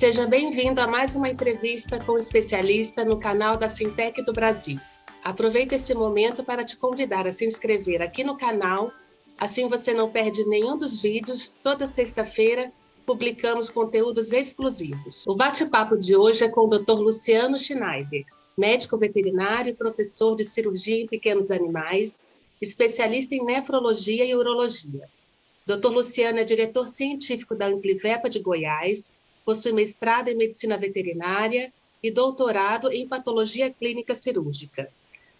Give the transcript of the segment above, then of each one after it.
Seja bem-vindo a mais uma entrevista com um especialista no canal da Sintec do Brasil. Aproveita esse momento para te convidar a se inscrever aqui no canal, assim você não perde nenhum dos vídeos. Toda sexta-feira publicamos conteúdos exclusivos. O bate-papo de hoje é com o Dr. Luciano Schneider, médico veterinário e professor de cirurgia em pequenos animais, especialista em nefrologia e urologia. Dr. Luciano é diretor científico da Amplivepa de Goiás, possui mestrado em medicina veterinária e doutorado em patologia clínica cirúrgica.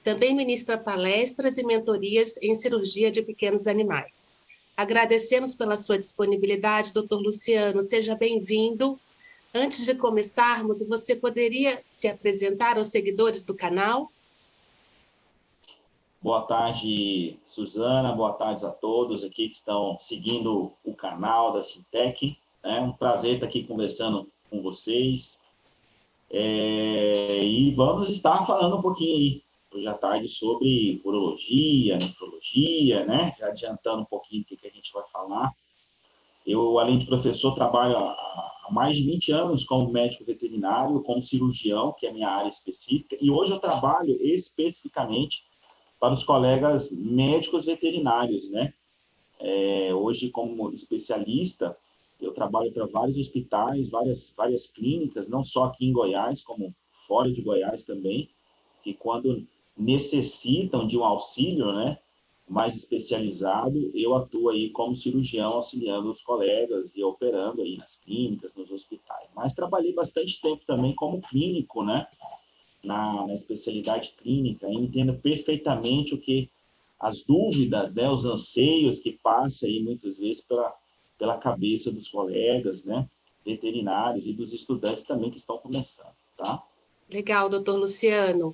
Também ministra palestras e mentorias em cirurgia de pequenos animais. Agradecemos pela sua disponibilidade, Dr. Luciano. Seja bem-vindo. Antes de começarmos, você poderia se apresentar aos seguidores do canal? Boa tarde, Suzana. Boa tarde a todos aqui que estão seguindo o canal da Sintec. É um prazer estar aqui conversando com vocês. E vamos estar falando um pouquinho aí, hoje à tarde, sobre urologia, nefrologia, né? Já adiantando um pouquinho do que a gente vai falar. Eu, além de professor, trabalho há mais de 20 anos como médico veterinário, como cirurgião, que é a minha área específica, e hoje eu trabalho especificamente para os colegas médicos veterinários, né? Hoje, como especialista, eu trabalho para vários hospitais, várias clínicas, não só aqui em Goiás, como fora de Goiás também, que quando necessitam de um auxílio, né, mais especializado, eu atuo aí como cirurgião, auxiliando os colegas e operando aí nas clínicas, nos hospitais. Mas trabalhei bastante tempo também como clínico, né, na especialidade clínica, e entendo perfeitamente o que as dúvidas, né, os anseios que passam aí muitas vezes pela cabeça dos colegas, né, veterinários e dos estudantes também que estão começando, tá? Legal, doutor Luciano.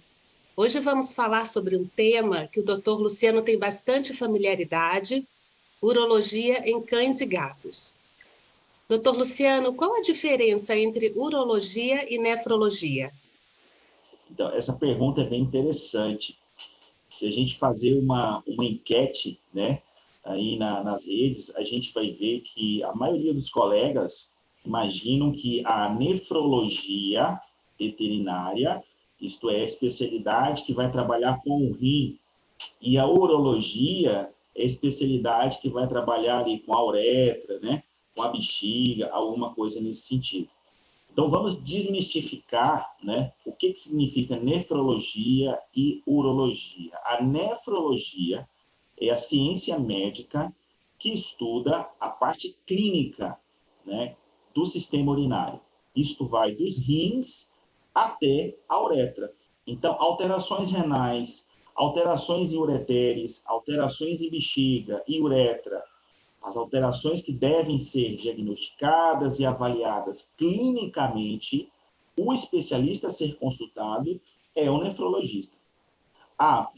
Hoje vamos falar sobre um tema que o doutor Luciano tem bastante familiaridade: urologia em cães e gatos. Doutor Luciano, qual a diferença entre urologia e nefrologia? Então, essa pergunta é bem interessante. Se a gente fazer uma enquete, né, aí nas redes, a gente vai ver que a maioria dos colegas imaginam que a nefrologia veterinária, isto é, a especialidade que vai trabalhar com o rim, e a urologia é a especialidade que vai trabalhar ali com a uretra, né, com a bexiga, alguma coisa nesse sentido. Então, vamos desmistificar, né, o que significa nefrologia e urologia. A nefrologia é a ciência médica que estuda a parte clínica, né, do sistema urinário. Isto vai dos rins até a uretra. Então, alterações renais, alterações em ureteres, alterações em bexiga e uretra, as alterações que devem ser diagnosticadas e avaliadas clinicamente, o especialista a ser consultado é o nefrologista.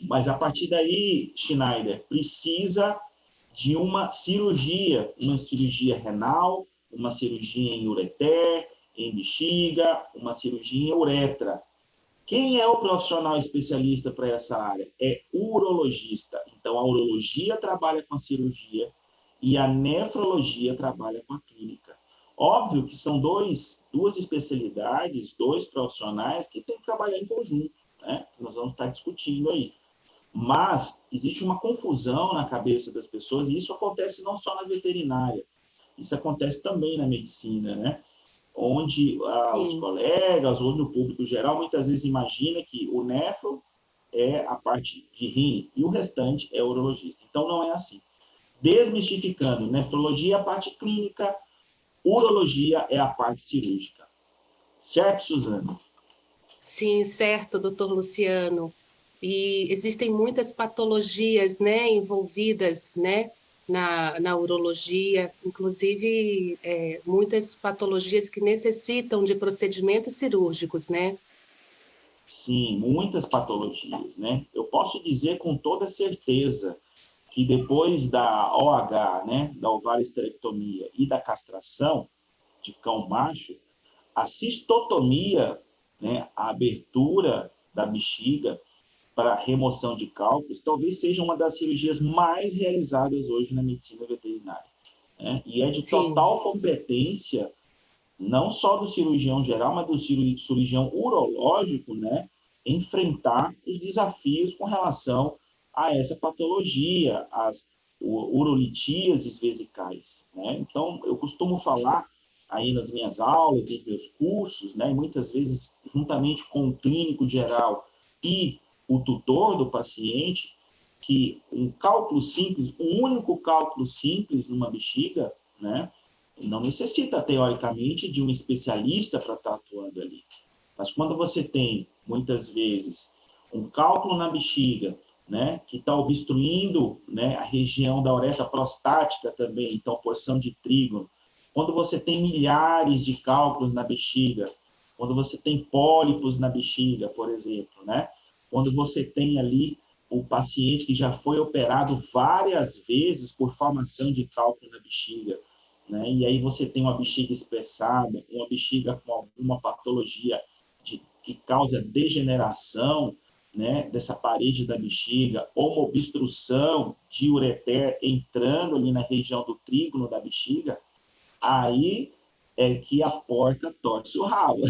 Mas a partir daí, Schneider, precisa de uma cirurgia renal, uma cirurgia em ureter, em bexiga, uma cirurgia em uretra. Quem é o profissional especialista para essa área? É urologista. Então, a urologia trabalha com a cirurgia e a nefrologia trabalha com a clínica. Óbvio que são duas especialidades, dois profissionais que têm que trabalhar em conjunto, né? Nós vamos estar discutindo aí. Mas existe uma confusão na cabeça das pessoas, e isso acontece não só na veterinária, isso acontece também na medicina, né? Onde os colegas, onde o público geral, muitas vezes imagina que o nefro é a parte de rim e o restante é urologista. Então, não é assim. Desmistificando, nefrologia é a parte clínica, urologia é a parte cirúrgica. Certo, Suzana? Sim, certo, doutor Luciano. E existem muitas patologias, né, envolvidas, né, na urologia, inclusive muitas patologias que necessitam de procedimentos cirúrgicos, né? Sim, muitas patologias, né? Eu posso dizer com toda certeza que depois da OH, né, da ovarioesterectomia e da castração de cão macho, a cistotomia, né, a abertura da bexiga para remoção de cálculos, talvez seja uma das cirurgias mais realizadas hoje na medicina veterinária, né? E é de total competência não só do cirurgião geral, mas do cirurgião urológico, né, enfrentar os desafios com relação a essa patologia, as urolitíases vesicais, né? Então, eu costumo falar aí nas minhas aulas, nos meus cursos, né, e muitas vezes juntamente com o clínico geral e o tutor do paciente, que um cálculo simples, um único cálculo simples numa bexiga, né, não necessita, teoricamente, de um especialista para estar atuando ali. Mas quando você tem, muitas vezes, um cálculo na bexiga, né, que está obstruindo, né, a região da uretra prostática também, então, porção de trígono, quando você tem milhares de cálculos na bexiga, quando você tem pólipos na bexiga, por exemplo, né, quando você tem ali o paciente que já foi operado várias vezes por formação de cálculo na bexiga, né? E aí você tem uma bexiga espessada, uma bexiga com alguma patologia que causa degeneração, né, dessa parede da bexiga, ou uma obstrução de ureter entrando ali na região do trígono da bexiga, aí é que a porca torce o rabo.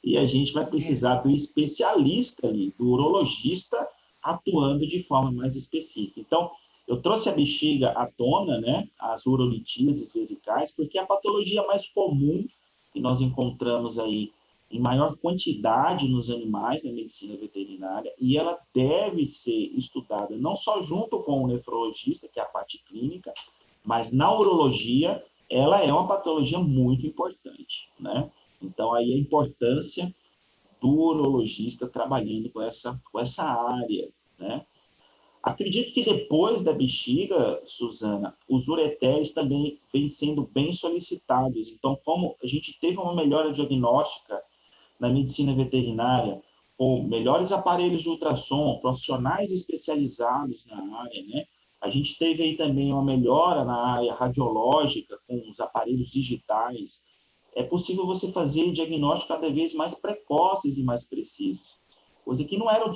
E a gente vai precisar do especialista ali, do urologista, atuando de forma mais específica. Então, eu trouxe a bexiga à tona, né, as urolitíases vesicais, porque é a patologia mais comum que nós encontramos aí em maior quantidade nos animais na medicina veterinária, e ela deve ser estudada não só junto com o nefrologista, que é a parte clínica, mas na urologia ela é uma patologia muito importante, né? Então, aí a importância do urologista trabalhando com essa área, né? Acredito que depois da bexiga, Suzana, os ureteres também vêm sendo bem solicitados. Então, como a gente teve uma melhora diagnóstica na medicina veterinária, com melhores aparelhos de ultrassom, profissionais especializados na área, né? A gente teve aí também uma melhora na área radiológica, com os aparelhos digitais. É possível você fazer diagnósticos cada vez mais precoces e mais precisos, coisa que não era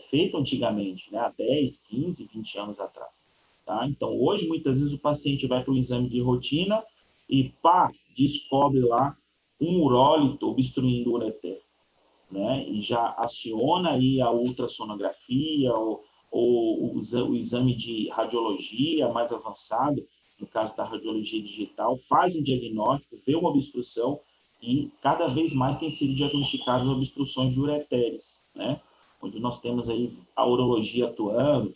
feita antigamente, né? Há 10, 15, 20 anos atrás. Tá? Então, hoje, muitas vezes, o paciente vai para o exame de rotina e, pá, descobre lá um urólito obstruindo o ureter, né? E já aciona aí a ultrassonografia ou o exame de radiologia mais avançado, no caso da radiologia digital, faz um diagnóstico, vê uma obstrução e cada vez mais tem sido diagnosticadas obstruções de ureteres, né? Onde nós temos aí a urologia atuando,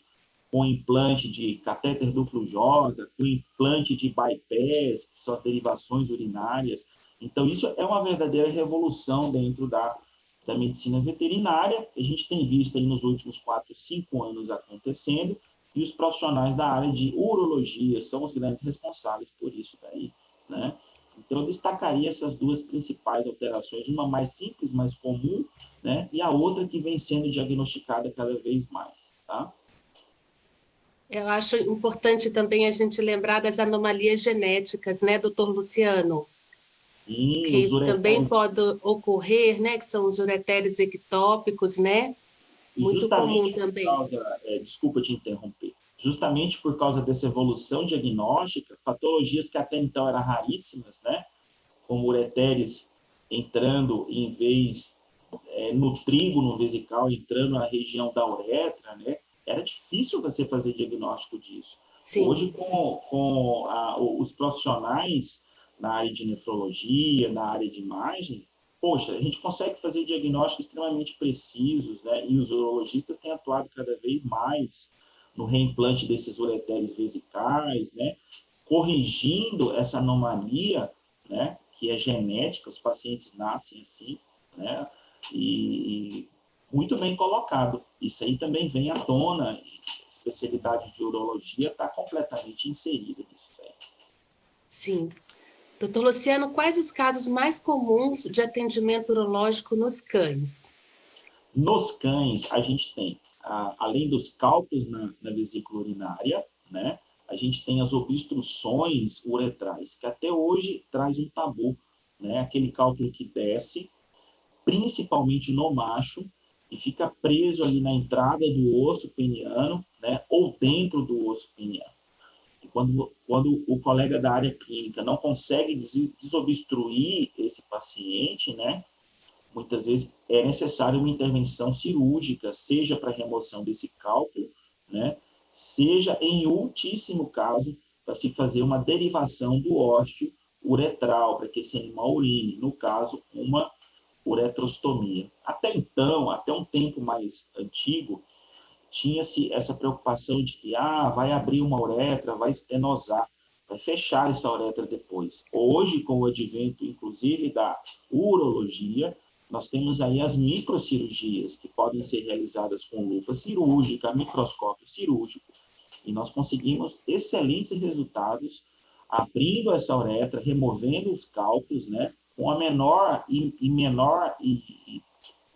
com implante de catéter duplo J, com implante de bypass, que são as derivações urinárias. Então, isso é uma verdadeira revolução dentro da medicina veterinária, que a gente tem visto aí nos últimos 4, 5 anos acontecendo, e os profissionais da área de urologia são os grandes responsáveis por isso daí, né? Então, eu destacaria essas duas principais alterações, uma mais simples, mais comum, né? E a outra que vem sendo diagnosticada cada vez mais, tá? Eu acho importante também a gente lembrar das anomalias genéticas, né, doutor Luciano? E os Que também ureteres, pode ocorrer, né, que são os ureteres ectópicos, né? e Muito comum justamente por também. causa, desculpa te interromper, justamente por causa dessa evolução diagnóstica, patologias que até então eram raríssimas, né? Como ureteres entrando em vez no trígono vesical, entrando na região da uretra, né? Era difícil você fazer diagnóstico disso. Hoje, Sim, com os profissionais na área de nefrologia, na área de imagem, poxa, a gente consegue fazer diagnósticos extremamente precisos, né? E os urologistas têm atuado cada vez mais no reimplante desses ureteres vesicais, né? Corrigindo essa anomalia, né? Que é genética, os pacientes nascem assim, né? E muito bem colocado. Isso aí também vem à tona, a especialidade de urologia está completamente inserida nisso aí. sim. Doutor Luciano, quais os casos mais comuns de atendimento urológico nos cães? Nos cães, a gente tem, além dos cálculos na vesícula urinária, né, a gente tem as obstruções uretrais, que até hoje traz um tabu, né, aquele cálculo que desce, principalmente no macho, e fica preso ali na entrada do osso peniano, né, ou dentro do osso peniano. Quando o colega da área clínica não consegue desobstruir esse paciente, né, muitas vezes é necessário uma intervenção cirúrgica, seja para remoção desse cálculo, né, seja, em ultíssimo caso, para se fazer uma derivação do ósteo uretral, para que esse animal urine, no caso, uma uretrostomia. Até então, até um tempo mais antigo, tinha-se essa preocupação de que vai abrir uma uretra, vai estenosar, vai fechar essa uretra depois. Hoje, com o advento, inclusive, da urologia, nós temos aí as microcirurgias, que podem ser realizadas com luva cirúrgica, microscópio cirúrgico, e nós conseguimos excelentes resultados abrindo essa uretra, removendo os cálculos, né, com a menor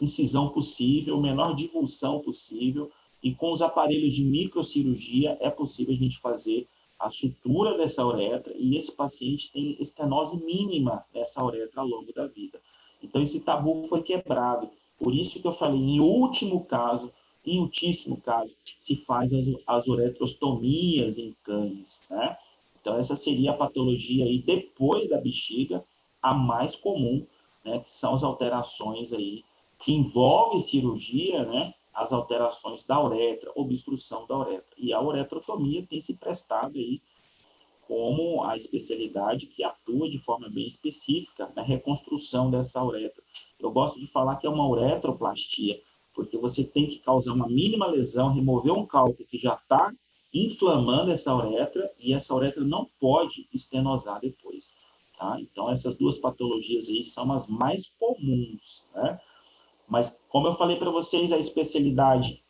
incisão possível, menor divulsão possível, e com os aparelhos de microcirurgia é possível a gente fazer a sutura dessa uretra, e esse paciente tem estenose mínima dessa uretra ao longo da vida. Então, esse tabu foi quebrado. Por isso que eu falei, em último caso, em ultíssimo caso, se faz as uretrostomias em cães, né? Então, essa seria a patologia aí, depois da bexiga, a mais comum, né? Que são as alterações aí, que envolvem cirurgia, né? As alterações da uretra, obstrução da uretra. E a uretrotomia tem se prestado aí como a especialidade que atua de forma bem específica na reconstrução dessa uretra. Eu gosto de falar que é uma uretroplastia, porque você tem que causar uma mínima lesão, remover um cálculo que já está inflamando essa uretra, e essa uretra não pode estenosar depois. Tá? Então, essas duas patologias aí são as mais comuns, né? Mas, como eu falei para vocês, a especialidade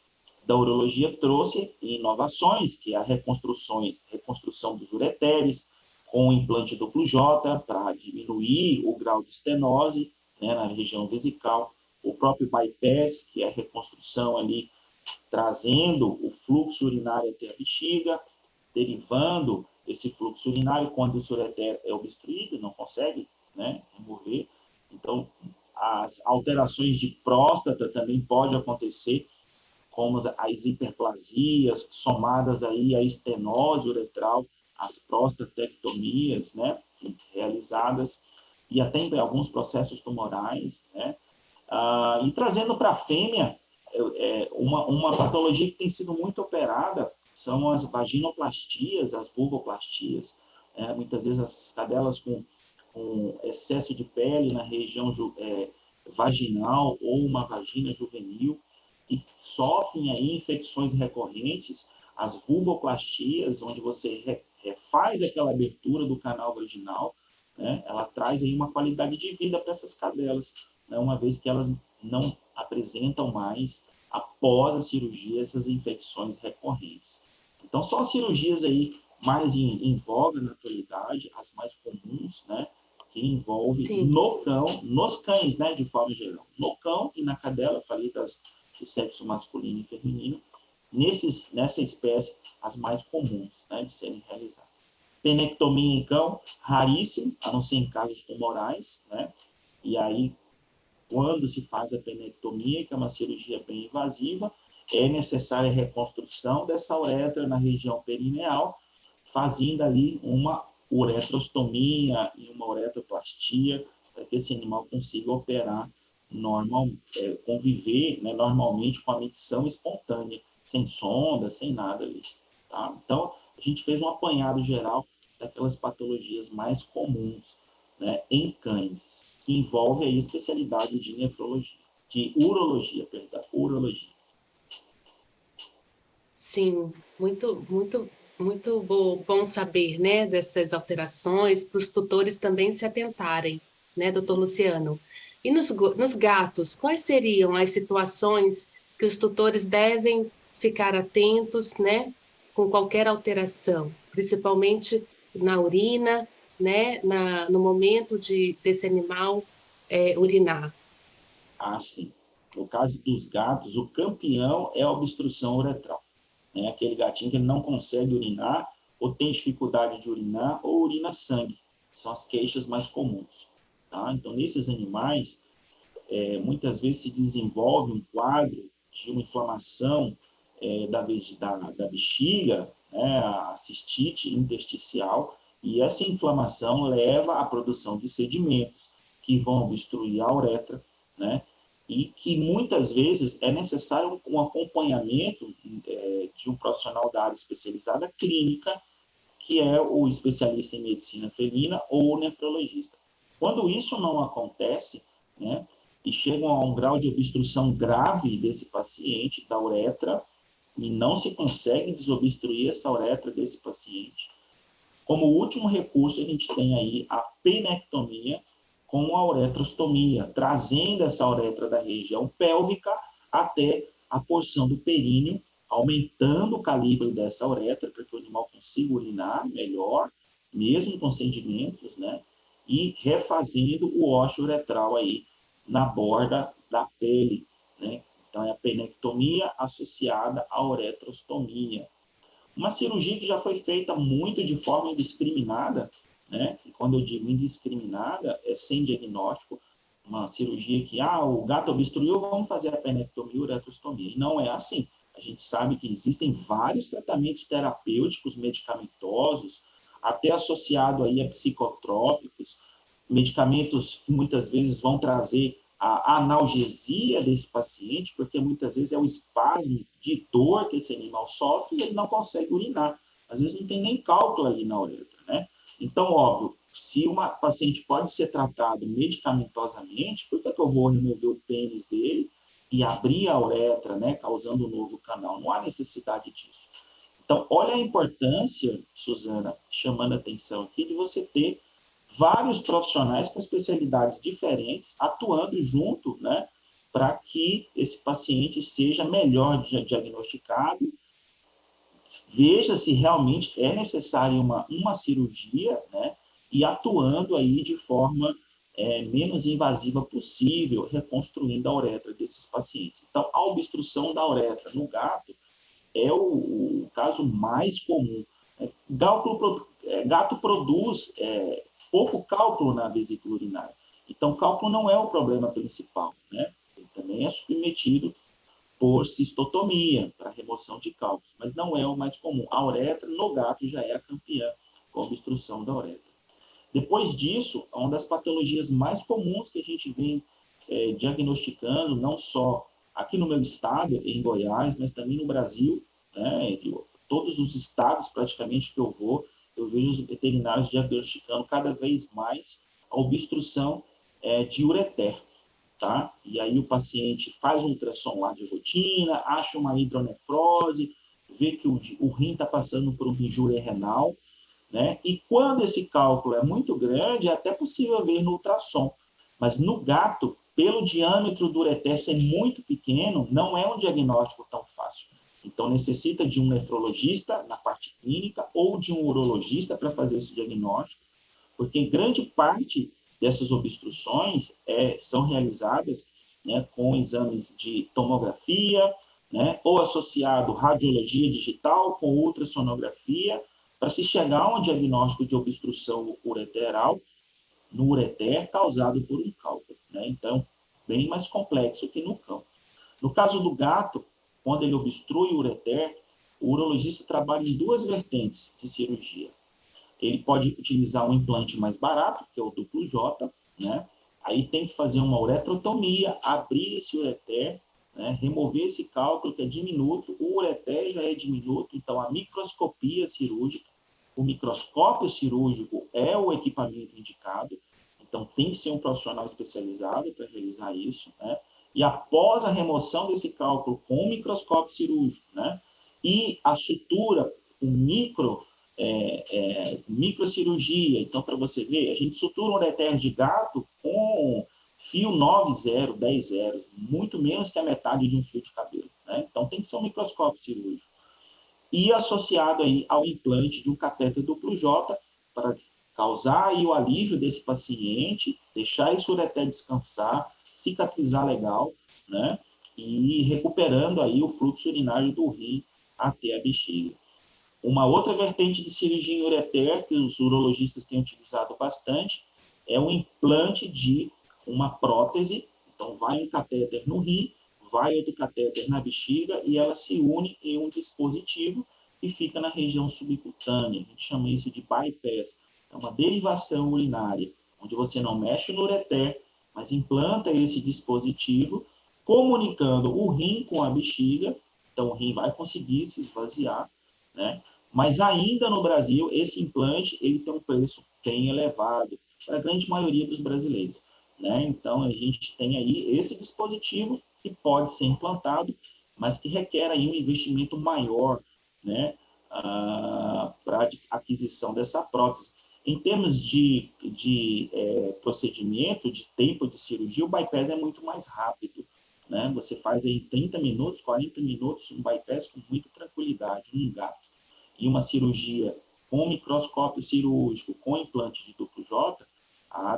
da urologia trouxe inovações, que é a reconstrução dos ureteres, com o implante duplo J, para diminuir o grau de estenose, né, na região vesical, o próprio bypass, que é a reconstrução ali, trazendo o fluxo urinário até a bexiga, derivando esse fluxo urinário quando o ureter é obstruído, não consegue, né, remover. Então, as alterações de próstata também podem acontecer, como as hiperplasias, somadas aí à estenose uretral, as prostatectomias, né, realizadas, e até em alguns processos tumorais, né. E trazendo para a fêmea, uma patologia que tem sido muito operada são as vaginoplastias, as vulvoplastias, né, muitas vezes as cadelas com excesso de pele na região vaginal ou uma vagina juvenil, que sofrem aí infecções recorrentes, as vulvoplastias, onde você refaz aquela abertura do canal vaginal, né, ela traz aí uma qualidade de vida para essas cadelas, né, uma vez que elas não apresentam mais, após a cirurgia, essas infecções recorrentes. Então, são as cirurgias aí mais em voga na atualidade, as mais comuns, né, que envolve no cão, nos cães, né, de forma geral, no cão e na cadela, falei do sexo masculino e feminino, nessa espécie, as mais comuns, né, de serem realizadas. Penectomia em cão, raríssimo, a não ser em casos tumorais, né, e aí, quando se faz a penectomia, que é uma cirurgia bem invasiva, é necessária a reconstrução dessa uretra na região perineal, fazendo ali uma uretrostomia e uma uretroplastia, para que esse animal consiga operar conviver, né, normalmente com a micção espontânea, sem sonda, sem nada ali. Tá? Então, a gente fez um apanhado geral daquelas patologias mais comuns, né, em cães, que envolve aí a especialidade de nefrologia, de urologia, perdão, urologia. Sim, muito bom saber, né, dessas alterações, para os tutores também se atentarem, né, doutor Luciano? E nos gatos, quais seriam as situações que os tutores devem ficar atentos, né, com qualquer alteração, principalmente na urina, né, no momento desse animal urinar? Sim. No caso dos gatos, o campeão é a obstrução uretral. Né? Aquele gatinho que ele não consegue urinar, ou tem dificuldade de urinar, ou urina sangue. São as queixas mais comuns. Tá? Então, nesses animais, muitas vezes se desenvolve um quadro de uma inflamação da bexiga, né, a cistite intersticial, e essa inflamação leva à produção de sedimentos que vão obstruir a uretra, né, e que muitas vezes é necessário um acompanhamento de um profissional da área especializada clínica, que é o especialista em medicina felina ou o nefrologista. Quando isso não acontece, né, e chegam a um grau de obstrução grave desse paciente, da uretra, e não se consegue desobstruir essa uretra desse paciente, como último recurso, a gente tem aí a penectomia com a uretrostomia, trazendo essa uretra da região pélvica até a porção do períneo, aumentando o calibre dessa uretra para que o animal consiga urinar melhor, mesmo com sedimentos, né? E refazendo o ósseo uretral aí na borda da pele, né? Então, é a penectomia associada à uretrostomia. Uma cirurgia que já foi feita muito de forma indiscriminada, né? E quando eu digo indiscriminada, é sem diagnóstico, uma cirurgia que, o gato obstruiu, vamos fazer a penectomia e uretrostomia. E não é assim. A gente sabe que existem vários tratamentos terapêuticos, medicamentosos, até associado aí a psicotrópicos, medicamentos que muitas vezes vão trazer a analgesia desse paciente, porque muitas vezes é o espasmo de dor que esse animal sofre e ele não consegue urinar. Às vezes não tem nem cálculo ali na uretra, né? Então, óbvio, se uma paciente pode ser tratado medicamentosamente, por que eu vou remover o pênis dele e abrir a uretra, né, causando um novo canal? Não há necessidade disso. Então, olha a importância, Suzana, chamando a atenção aqui, de você ter vários profissionais com especialidades diferentes atuando junto, né, para que esse paciente seja melhor diagnosticado, veja se realmente é necessária uma cirurgia, né, e atuando aí de forma menos invasiva possível, reconstruindo a uretra desses pacientes. Então, a obstrução da uretra no gato é o caso mais comum. Gato produz pouco cálculo na vesícula urinária. Então, cálculo não é o problema principal, né? Ele também é submetido por cistotomia, para remoção de cálculos, mas não é o mais comum. A uretra no gato já é a campeã com a obstrução da uretra. Depois disso, uma das patologias mais comuns que a gente vem diagnosticando, não só aqui no meu estado, em Goiás, mas também no Brasil, né? Todos os estados praticamente que eu vejo os veterinários diagnosticando cada vez mais a obstrução de ureter, tá? E aí o paciente faz um ultrassom lá de rotina, acha uma hidronefrose, vê que o rim está passando por uma injúria renal, né? E quando esse cálculo é muito grande, é até possível ver no ultrassom. Mas no gato, pelo diâmetro do ureter ser muito pequeno, não é um diagnóstico tão fácil. Então, necessita de um nefrologista na parte clínica ou de um urologista para fazer esse diagnóstico, porque grande parte dessas obstruções são realizadas, né, com exames de tomografia, né, ou associado radiologia digital com ultrassonografia, para se chegar a um diagnóstico de obstrução ureteral no ureter causado por um cálculo, né? Então, bem mais complexo que no cão. No caso do gato, quando ele obstrui o ureter, o urologista trabalha em duas vertentes de cirurgia. Ele pode utilizar um implante mais barato, que é o duplo J, né? Aí tem que fazer uma uretrotomia, abrir esse ureter, né? Remover esse cálculo que é diminuto, o ureter já é diminuto, então a microscopia cirúrgica, o microscópio cirúrgico é o equipamento indicado, então tem que ser um profissional especializado para realizar isso, né? E após a remoção desse cálculo com o microscópio cirúrgico, né? E a sutura, o microcirurgia, então para você ver, a gente sutura um ureter de gato com fio 9,0, 10 zeros, muito menos que a metade de um fio de cabelo, né? Então tem que ser um microscópio cirúrgico. E associado aí ao implante de um catéter duplo J, para causar aí o alívio desse paciente, deixar esse ureter descansar, cicatrizar legal, né? E recuperando aí o fluxo urinário do rim até a bexiga. Uma outra vertente de cirurgia em ureter, que os urologistas têm utilizado bastante, é o implante de uma prótese. Então, vai um catéter no rim, vai outro catéter na bexiga e ela se une em um dispositivo e fica na região subcutânea. A gente chama isso de bypass. É uma derivação urinária, onde você não mexe no ureter, mas implanta esse dispositivo, comunicando o rim com a bexiga. Então, o rim vai conseguir se esvaziar, né? Mas ainda no Brasil, esse implante ele tem um preço bem elevado para a grande maioria dos brasileiros, né? Então, a gente tem aí esse dispositivo que pode ser implantado, mas que requer aí um investimento maior, né? Para a aquisição dessa prótese. Em termos de procedimento, de tempo de cirurgia, o bypass é muito mais rápido, né? Você faz aí 30 minutos, 40 minutos, um bypass com muita tranquilidade, um gato. E uma cirurgia com microscópio cirúrgico, com implante de duplo J,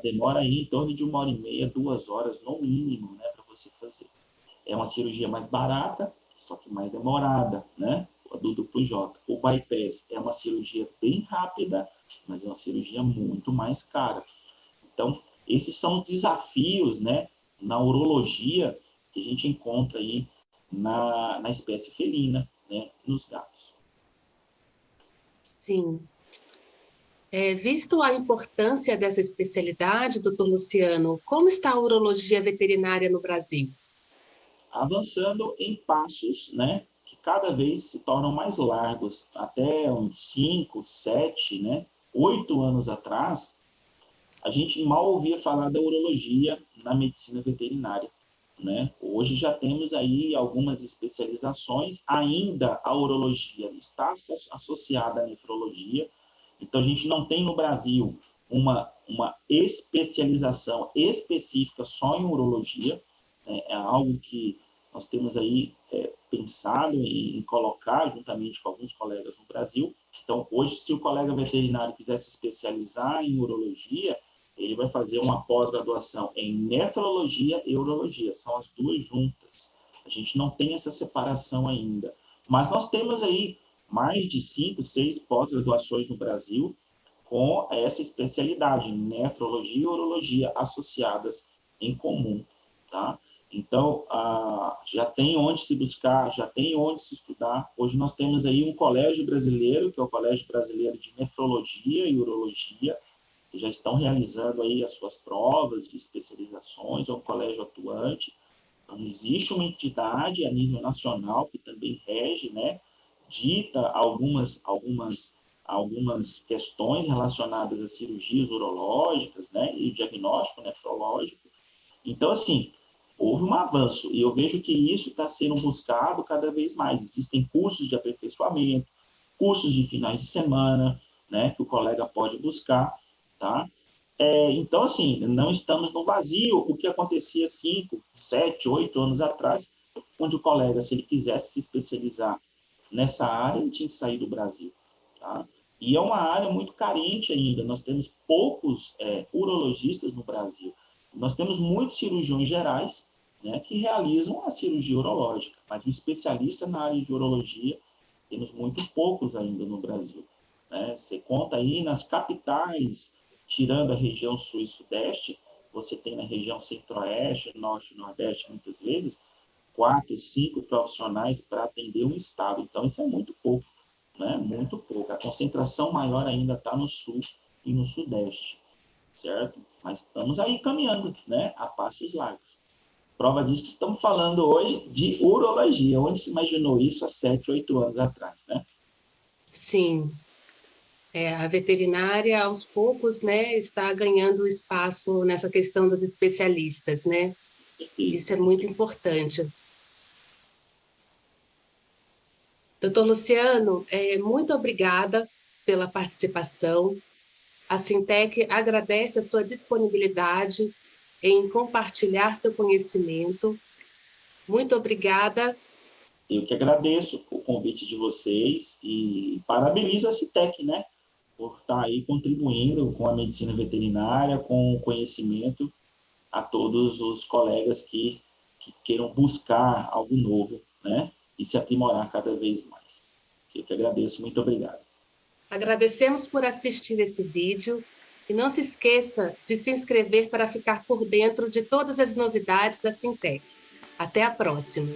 demora aí em torno de 1h30, 2 horas no mínimo, né, para você fazer. É uma cirurgia mais barata, só que mais demorada, né? Do duplo J. O bypass é uma cirurgia bem rápida, mas é uma cirurgia muito mais cara. Então, esses são desafios, né, na urologia que a gente encontra aí na espécie felina, né, nos gatos. Sim. Visto a importância dessa especialidade, doutor Luciano, como está a urologia veterinária no Brasil? Avançando em passos, né, que cada vez se tornam mais largos. Até uns 5, 7, né, 8 anos atrás, a gente mal ouvia falar da urologia na medicina veterinária, né? Hoje já temos aí algumas especializações, ainda a urologia está associada à nefrologia, então a gente não tem no Brasil uma especialização específica só em urologia, né? É algo que nós temos aí pensado em colocar juntamente com alguns colegas no Brasil. Então, hoje, se o colega veterinário quiser se especializar em urologia, ele vai fazer uma pós-graduação em nefrologia e urologia, são as duas juntas. A gente não tem essa separação ainda. Mas nós temos aí mais de 5, 6 pós-graduações no Brasil com essa especialidade, nefrologia e urologia associadas em comum, tá? Então, já tem onde se buscar, já tem onde se estudar. Hoje nós temos aí um colégio brasileiro, que é o Colégio Brasileiro de Nefrologia e Urologia, que já estão realizando aí as suas provas de especializações, é um colégio atuante. Então, existe uma entidade a nível nacional que também rege, né, dita algumas questões relacionadas a cirurgias urológicas, né, e diagnóstico nefrológico. Então, assim, houve um avanço, e eu vejo que isso está sendo buscado cada vez mais. Existem cursos de aperfeiçoamento, cursos de finais de semana, né, que o colega pode buscar, tá? Então, assim, não estamos no vazio, o que acontecia 5, 7, 8 anos atrás, onde o colega, se ele quisesse se especializar nessa área, ele tinha que sair do Brasil, tá? E é uma área muito carente ainda, nós temos poucos urologistas no Brasil. Nós temos muitos cirurgiões gerais, né, que realizam a cirurgia urológica, mas um especialista na área de urologia, temos muito poucos ainda no Brasil, né? Você conta aí nas capitais, tirando a região sul e sudeste, você tem na região centro-oeste, norte e nordeste, muitas vezes, 4, 5 profissionais para atender um estado. Então, isso é muito pouco, né? Muito pouco. A concentração maior ainda está no sul e no sudeste, certo? Mas estamos aí caminhando, né, a passos largos. Prova disso que estamos falando hoje de urologia. Onde se imaginou isso há 7, 8 anos atrás, né? Sim. A veterinária, aos poucos, né, está ganhando espaço nessa questão dos especialistas, né? Isso é muito importante. Doutor Luciano, muito obrigada pela participação. A Sintec agradece a sua disponibilidade em compartilhar seu conhecimento. Muito obrigada. Eu que agradeço o convite de vocês e parabenizo a Sintec, né, por estar aí contribuindo com a medicina veterinária, com o conhecimento a todos os colegas que queiram buscar algo novo, né, e se aprimorar cada vez mais. Eu que agradeço, muito obrigado. Agradecemos por assistir esse vídeo e não se esqueça de se inscrever para ficar por dentro de todas as novidades da Sintec. Até a próxima!